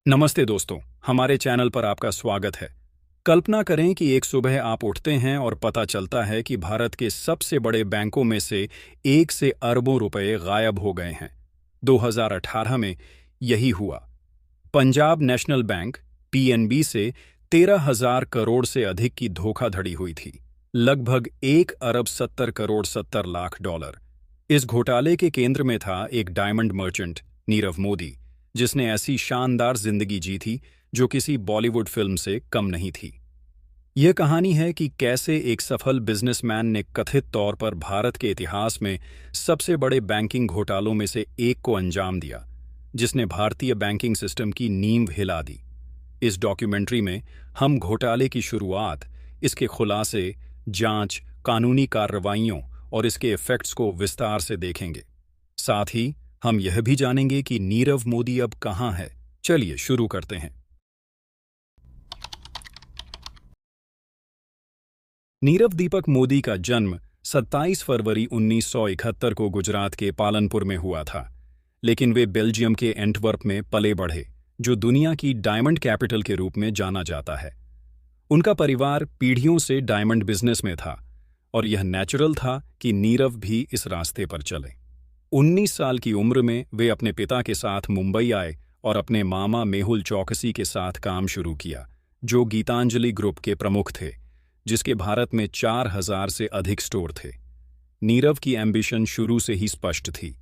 नमस्ते दोस्तों, हमारे चैनल पर आपका स्वागत है। कल्पना करें कि एक सुबह आप उठते हैं और पता चलता है कि भारत के सबसे बड़े बैंकों में से एक से अरबों रुपए गायब हो गए हैं। 2018 में यही हुआ। पंजाब नेशनल बैंक पीएनबी से 13,000 करोड़ से अधिक की धोखाधड़ी हुई थी, लगभग 1 अरब 70 करोड़ 70 लाख डॉलर। इस घोटाले के केंद्र में था एक डायमंड मर्चेंट नीरव मोदी, जिसने ऐसी शानदार जिंदगी जी थी जो किसी बॉलीवुड फिल्म से कम नहीं थी। यह कहानी है कि कैसे एक सफल बिजनेसमैन ने कथित तौर पर भारत के इतिहास में सबसे बड़े बैंकिंग घोटालों में से एक को अंजाम दिया, जिसने भारतीय बैंकिंग सिस्टम की नींव हिला दी। इस डॉक्यूमेंट्री में हम घोटाले की शुरुआत, इसके खुलासे, जांच, कानूनी कार्रवाइयों और इसके इफेक्ट्स को विस्तार से देखेंगे। साथ ही हम यह भी जानेंगे कि नीरव मोदी अब कहां है। चलिए शुरू करते हैं। नीरव दीपक मोदी का जन्म 27 फरवरी 1971 को गुजरात के पालनपुर में हुआ था, लेकिन वे बेल्जियम के एंटवर्प में पले बढ़े, जो दुनिया की डायमंड कैपिटल के रूप में जाना जाता है। उनका परिवार पीढ़ियों से डायमंड बिजनेस में था और यह नेचुरल था कि नीरव भी इस रास्ते पर चले। 19 साल की उम्र में वे अपने पिता के साथ मुंबई आए और अपने मामा मेहुल चौकसी के साथ काम शुरू किया, जो गीतांजलि ग्रुप के प्रमुख थे, जिसके भारत में 4,000 से अधिक स्टोर थे। नीरव की एम्बिशन शुरू से ही स्पष्ट थी।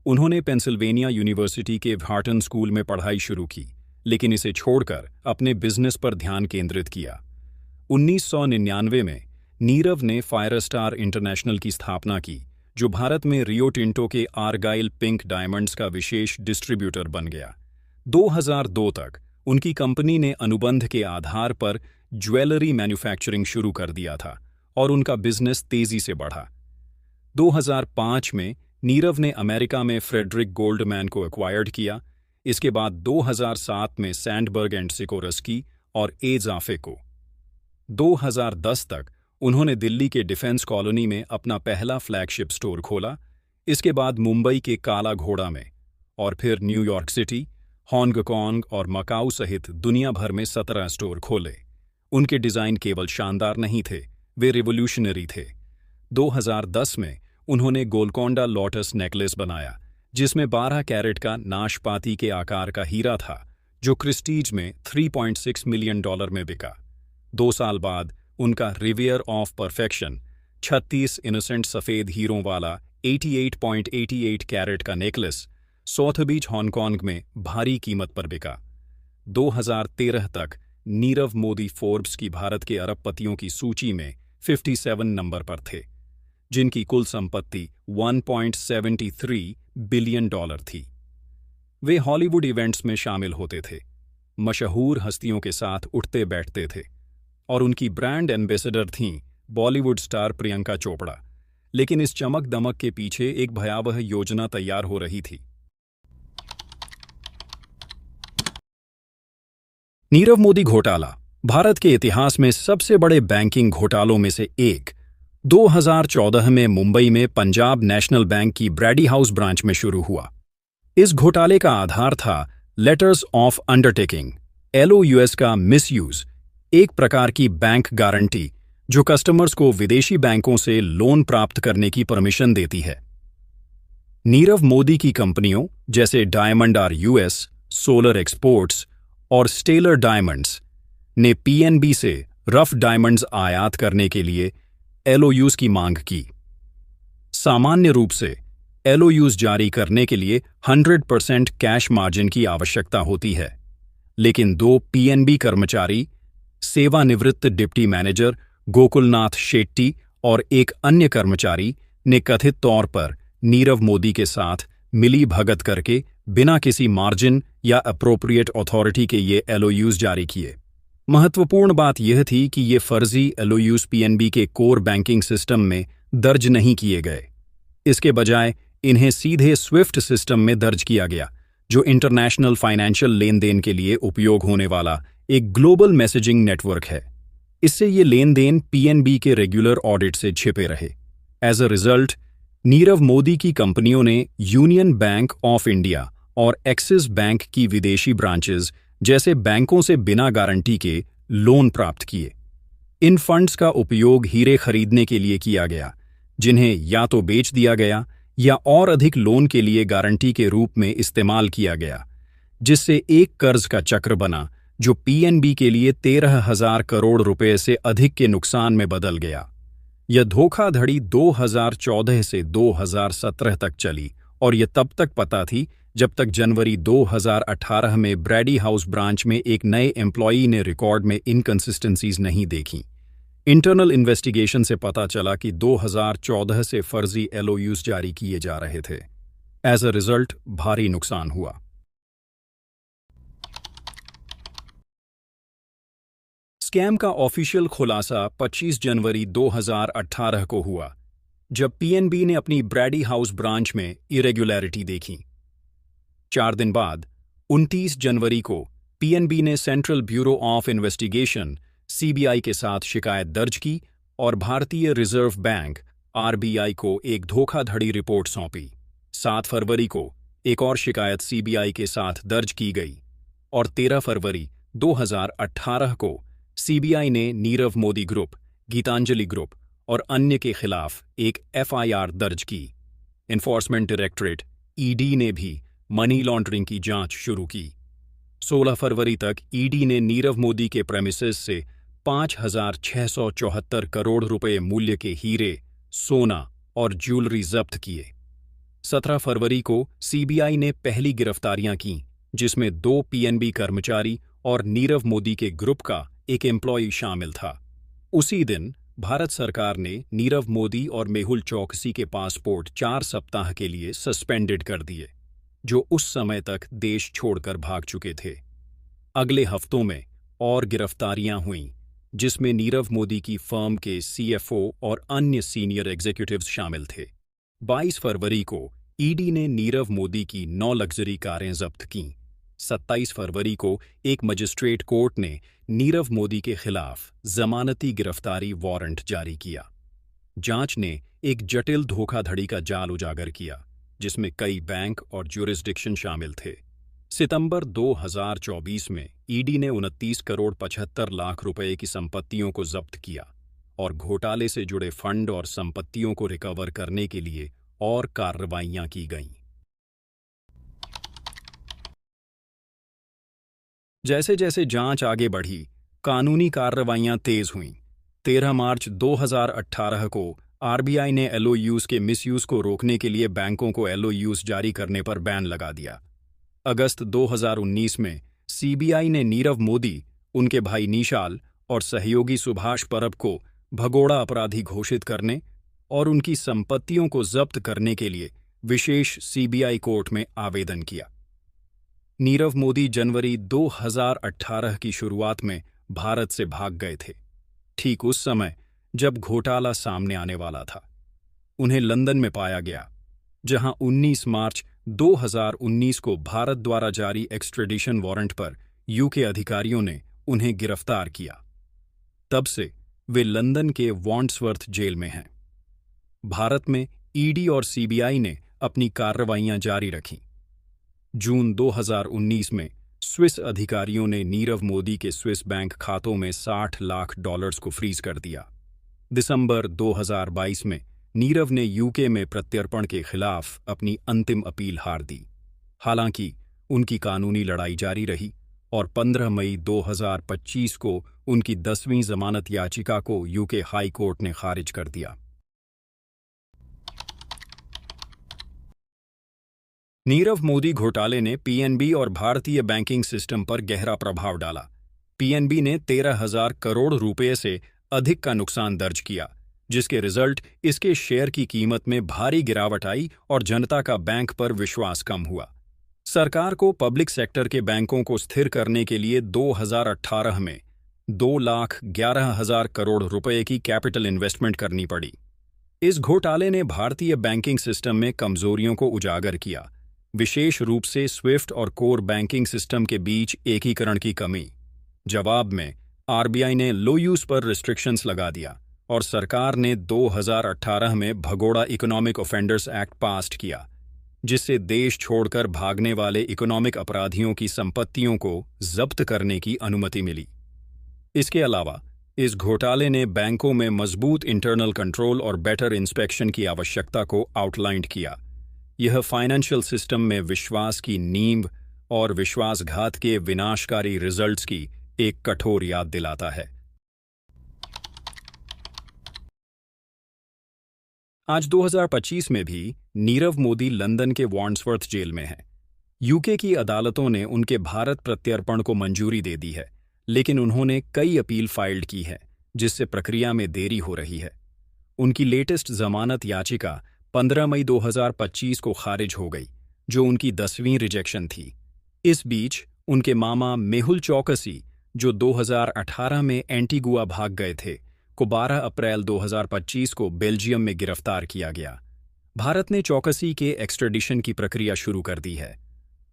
उन्होंने पेंसिल्वेनिया यूनिवर्सिटी के व्हार्टन स्कूल में पढ़ाई शुरू की, लेकिन इसे छोड़कर अपने बिजनेस पर ध्यान केंद्रित किया। 1999 में नीरव ने फायर स्टार इंटरनेशनल की स्थापना की, जो भारत में रियो टिंटो के आर्गाइल पिंक डायमंड्स का विशेष डिस्ट्रीब्यूटर बन गया। 2002 तक उनकी कंपनी ने अनुबंध के आधार पर ज्वेलरी मैन्युफैक्चरिंग शुरू कर दिया था और उनका बिजनेस तेजी से बढ़ा। 2005 में नीरव ने अमेरिका में फ्रेडरिक गोल्डमैन को एक्वायर्ड किया। इसके बाद 2007 में सैंडबर्ग एंड सिकोरस्की और ए जाफे को। 2010 तक उन्होंने दिल्ली के डिफेंस कॉलोनी में अपना पहला फ्लैगशिप स्टोर खोला। इसके बाद मुंबई के काला घोड़ा में और फिर न्यूयॉर्क सिटी, हांगकांग और मकाऊ सहित दुनिया भर में 17 स्टोर खोले। उनके डिजाइन केवल शानदार नहीं थे, वे रिवोल्यूशनरी थे। 2010 में उन्होंने गोलकोंडा लोटस नेकलेस बनाया, जिसमें 12 कैरेट का नाशपाती के आकार का हीरा था, जो क्रिस्टीज में $3.6 मिलियन में बिका। 2 साल बाद उनका रिवियर ऑफ परफेक्शन 36 इनोसेंट सफेद हीरों वाला 88.88 कैरेट का नेकलेस सोथबीच हांगकांग में भारी कीमत पर बिका। 2013 तक नीरव मोदी फोर्ब्स की भारत के अरबपतियों की सूची में 57 नंबर पर थे, जिनकी कुल संपत्ति $1.73 बिलियन थी। वे हॉलीवुड इवेंट्स में शामिल होते थे, मशहूर हस्तियों के साथ उठते बैठते थे और उनकी ब्रांड एम्बेसडर थीं बॉलीवुड स्टार प्रियंका चोपड़ा। लेकिन इस चमक दमक के पीछे एक भयावह योजना तैयार हो रही थी। नीरव मोदी घोटाला भारत के इतिहास में सबसे बड़े बैंकिंग घोटालों में से एक 2014 में मुंबई में पंजाब नेशनल बैंक की ब्रैडी हाउस ब्रांच में शुरू हुआ। इस घोटाले का आधार था लेटर्स ऑफ अंडरटेकिंग LOUs का मिसयूज, एक प्रकार की बैंक गारंटी जो कस्टमर्स को विदेशी बैंकों से लोन प्राप्त करने की परमिशन देती है। नीरव मोदी की कंपनियों जैसे Diamond R US, Solar Exports और स्टेलर डायमंड्स ने PNB से रफ डायमंड्स आयात करने के लिए LOUs की मांग की। सामान्य रूप से LOUs जारी करने के लिए 100% कैश मार्जिन की आवश्यकता होती है, लेकिन 2 PNB कर्मचारी, सेवानिवृत्त डिप्टी मैनेजर गोकुलनाथ शेट्टी और एक अन्य कर्मचारी ने कथित तौर पर नीरव मोदी के साथ मिली भगत करके बिना किसी मार्जिन या अप्रोप्रिएट अथॉरिटी के ये LOUs जारी किए। महत्वपूर्ण बात यह थी कि ये फर्जी LOUs PNB के कोर बैंकिंग सिस्टम में दर्ज नहीं किए गए। इसके बजाय इन्हें सीधे स्विफ्ट सिस्टम में दर्ज किया गया, जो इंटरनेशनल फाइनेंशियल लेन देन के लिए उपयोग होने वाला एक ग्लोबल मैसेजिंग नेटवर्क है। इससे ये लेन देन PNB के रेगुलर ऑडिट से छिपे रहे। As a result, Nirav Modi की कंपनियों ने यूनियन बैंक ऑफ इंडिया और एक्सिस बैंक की विदेशी ब्रांचेस जैसे बैंकों से बिना गारंटी के लोन प्राप्त किए। इन फंड्स का उपयोग हीरे खरीदने के लिए किया गया, जिन्हें या तो बेच दिया गया या और अधिक लोन के लिए गारंटी के रूप में इस्तेमाल किया गया, जिससे एक कर्ज का चक्र बना जो पीएनबी के लिए 13,000 करोड़ रुपए से अधिक के नुकसान में बदल गया। यह धोखाधड़ी 2014 से 2017 तक चली और यह तब तक पता थी जब तक जनवरी 2018 में ब्रैडी हाउस ब्रांच में एक नए एम्प्लॉई ने रिकॉर्ड में इनकंसिस्टेंसीज नहीं देखी। इंटरनल इन्वेस्टिगेशन से पता चला कि 2014 से फर्जी एलओयूज जारी किए जा रहे थे। एज अ रिजल्ट भारी नुकसान हुआ। स्कैम का ऑफिशियल खुलासा 25 जनवरी 2018 को हुआ, जब पीएनबी ने अपनी ब्रैडी हाउस ब्रांच में इरेगुलरिटी देखी। 4 दिन बाद 29 जनवरी को पीएनबी ने central bureau of investigation CBI के साथ शिकायत दर्ज की और भारतीय रिजर्व बैंक आरबीआई को एक धोखाधड़ी रिपोर्ट सौंपी। 7 फरवरी को एक और शिकायत सीबीआई के साथ दर्ज की गई और 13 फरवरी 2018 को सीबीआई ने नीरव मोदी ग्रुप, गीतांजलि ग्रुप और अन्य के खिलाफ एक एफआईआर दर्ज की। एनफोर्समेंट डायरेक्टरेट ईडी ने भी मनी लॉन्ड्रिंग की जांच शुरू की। 16 फरवरी तक ईडी ने नीरव मोदी के प्रेमिसेस से 5,674 करोड़ रुपए मूल्य के हीरे, सोना और ज्वेलरी जब्त किए। 17 फरवरी को सीबीआई ने पहली गिरफ्तारियां की, जिसमें 2 पीएनबी कर्मचारी और नीरव मोदी के ग्रुप का एक एम्प्लॉई शामिल था। उसी दिन भारत सरकार ने नीरव मोदी और मेहुल चौकसी के पासपोर्ट 4 सप्ताह के लिए सस्पेंडेड कर दिए, जो उस समय तक देश छोड़कर भाग चुके थे। अगले हफ्तों में और गिरफ्तारियां हुईं, जिसमें नीरव मोदी की फर्म के सीएफओ और अन्य सीनियर एग्जीक्यूटिव्स शामिल थे। 22 फरवरी को ईडी ने नीरव मोदी की 9 लग्जरी कारें जब्त कीं। 27 फरवरी को एक मजिस्ट्रेट कोर्ट ने नीरव मोदी के खिलाफ जमानती गिरफ्तारी वारंट जारी किया। जांच ने एक जटिल धोखाधड़ी का जाल उजागर किया, जिसमें कई बैंक और ज्यूरिसडिक्शन शामिल थे। सितंबर 2024 में ईडी ने 29 करोड़ 75 लाख रुपए की संपत्तियों को जब्त किया और घोटाले से जुड़े फंड और संपत्तियों को रिकवर करने के लिए और कार्रवाइयां की गईं। जैसे जैसे जांच आगे बढ़ी, कानूनी कार्रवाइयां तेज हुईं। 13 मार्च 2018 को आरबीआई ने एलओयूज के मिसयूज को रोकने के लिए बैंकों को एलओयूज जारी करने पर बैन लगा दिया। अगस्त 2019 में सीबीआई ने नीरव मोदी, उनके भाई निशाल और सहयोगी सुभाष परब को भगोड़ा अपराधी घोषित करने और उनकी संपत्तियों को जब्त करने के लिए विशेष सीबीआई कोर्ट में आवेदन किया। नीरव मोदी जनवरी 2018 की शुरुआत में भारत से भाग गए थे, ठीक उस समय जब घोटाला सामने आने वाला था। उन्हें लंदन में पाया गया, जहां 19 मार्च 2019 को भारत द्वारा जारी एक्सट्रेडिशन वारंट पर यूके अधिकारियों ने उन्हें गिरफ्तार किया। तब से वे लंदन के वॉन्ड्सवर्थ जेल में हैं। भारत में ईडी और सीबीआई ने अपनी कार्रवाइयां जारी रखीं। जून 2019 में स्विस अधिकारियों ने नीरव मोदी के स्विस बैंक खातों में $60 लाख को फ्रीज कर दिया। दिसंबर 2022 में नीरव ने यूके में प्रत्यर्पण के खिलाफ अपनी अंतिम अपील हार दी। हालांकि उनकी कानूनी लड़ाई जारी रही और 15 मई 2025 को उनकी 10वीं जमानत याचिका को यूके हाई कोर्ट ने खारिज कर दिया। नीरव मोदी घोटाले ने पीएनबी और भारतीय बैंकिंग सिस्टम पर गहरा प्रभाव डाला। पीएनबी ने 13,000 करोड़ रुपए से अधिक का नुकसान दर्ज किया, जिसके रिजल्ट इसके शेयर की कीमत में भारी गिरावट आई और जनता का बैंक पर विश्वास कम हुआ। सरकार को पब्लिक सेक्टर के बैंकों को स्थिर करने के लिए 2018 में 2,11,000 करोड़ रुपए की कैपिटल इन्वेस्टमेंट करनी पड़ी। इस घोटाले ने भारतीय बैंकिंग सिस्टम में कमजोरियों को उजागर किया, विशेष रूप से स्विफ्ट और कोर बैंकिंग सिस्टम के बीच एकीकरण की कमी। जवाब में आरबीआई ने लो यूज पर रिस्ट्रिक्शंस लगा दिया और सरकार ने 2018 में भगोड़ा इकोनॉमिक ऑफेंडर्स एक्ट पास किया, जिससे देश छोड़कर भागने वाले इकोनॉमिक अपराधियों की संपत्तियों को जब्त करने की अनुमति मिली। इसके अलावा इस घोटाले ने बैंकों में मजबूत इंटरनल कंट्रोल और बेटर इंस्पेक्शन की आवश्यकता को आउटलाइंड किया। यह फाइनेंशियल सिस्टम में विश्वास की नींव और विश्वासघात के विनाशकारी रिजल्ट्स की एक कठोर याद दिलाता है। आज 2025 में भी नीरव मोदी लंदन के वॉन्ड्सवर्थ जेल में हैं। यूके की अदालतों ने उनके भारत प्रत्यर्पण को मंजूरी दे दी है, लेकिन उन्होंने कई अपील फाइल्ड की है, जिससे प्रक्रिया में देरी हो रही है। उनकी लेटेस्ट जमानत याचिका 15 मई 2025 को खारिज हो गई, जो उनकी 10वीं रिजेक्शन थी। इस बीच उनके मामा मेहुल चौकसी, जो 2018 में एंटीगुआ भाग गए थे, को 12 अप्रैल 2025 को बेल्जियम में गिरफ्तार किया गया। भारत ने चौकसी के एक्स्ट्रेडिशन की प्रक्रिया शुरू कर दी है।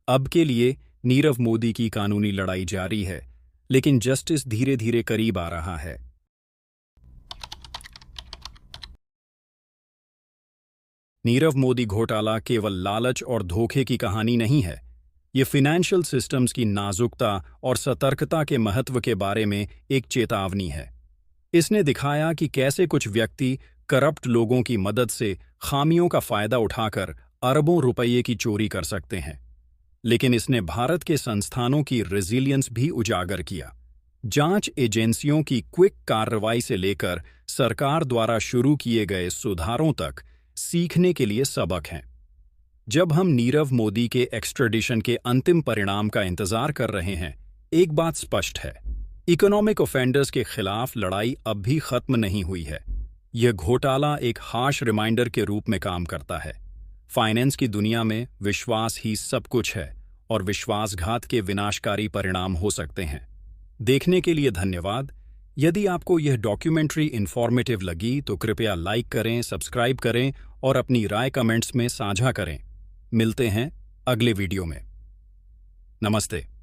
अब के लिए नीरव मोदी की कानूनी लड़ाई जारी है, लेकिन जस्टिस धीरे धीरे करीब आ रहा है। नीरव मोदी घोटाला केवल लालच और धोखे की कहानी नहीं है। ये फाइनेंशियल सिस्टम्स की नाजुकता और सतर्कता के महत्व के बारे में एक चेतावनी है। इसने दिखाया कि कैसे कुछ व्यक्ति करप्ट लोगों की मदद से खामियों का फायदा उठाकर अरबों रुपये की चोरी कर सकते हैं। लेकिन इसने भारत के संस्थानों की रेजिलियंस भी उजागर किया। जांच एजेंसियों की क्विक कार्रवाई से लेकर सरकार द्वारा शुरू किए गए सुधारों तक सीखने के लिए सबक हैं। जब हम नीरव मोदी के एक्स्ट्रेडिशन के अंतिम परिणाम का इंतजार कर रहे हैं, एक बात स्पष्ट है, इकोनॉमिक ऑफेंडर्स के खिलाफ लड़ाई अब भी खत्म नहीं हुई है। यह घोटाला एक हार्श रिमाइंडर के रूप में काम करता है। फाइनेंस की दुनिया में विश्वास ही सब कुछ है और विश्वासघात के विनाशकारी परिणाम हो सकते हैं। देखने के लिए धन्यवाद। यदि आपको यह डॉक्यूमेंट्री इंफॉर्मेटिव लगी तो कृपया लाइक करें, सब्सक्राइब करें और अपनी राय कमेंट्स में साझा करें। मिलते हैं अगले वीडियो में। नमस्ते।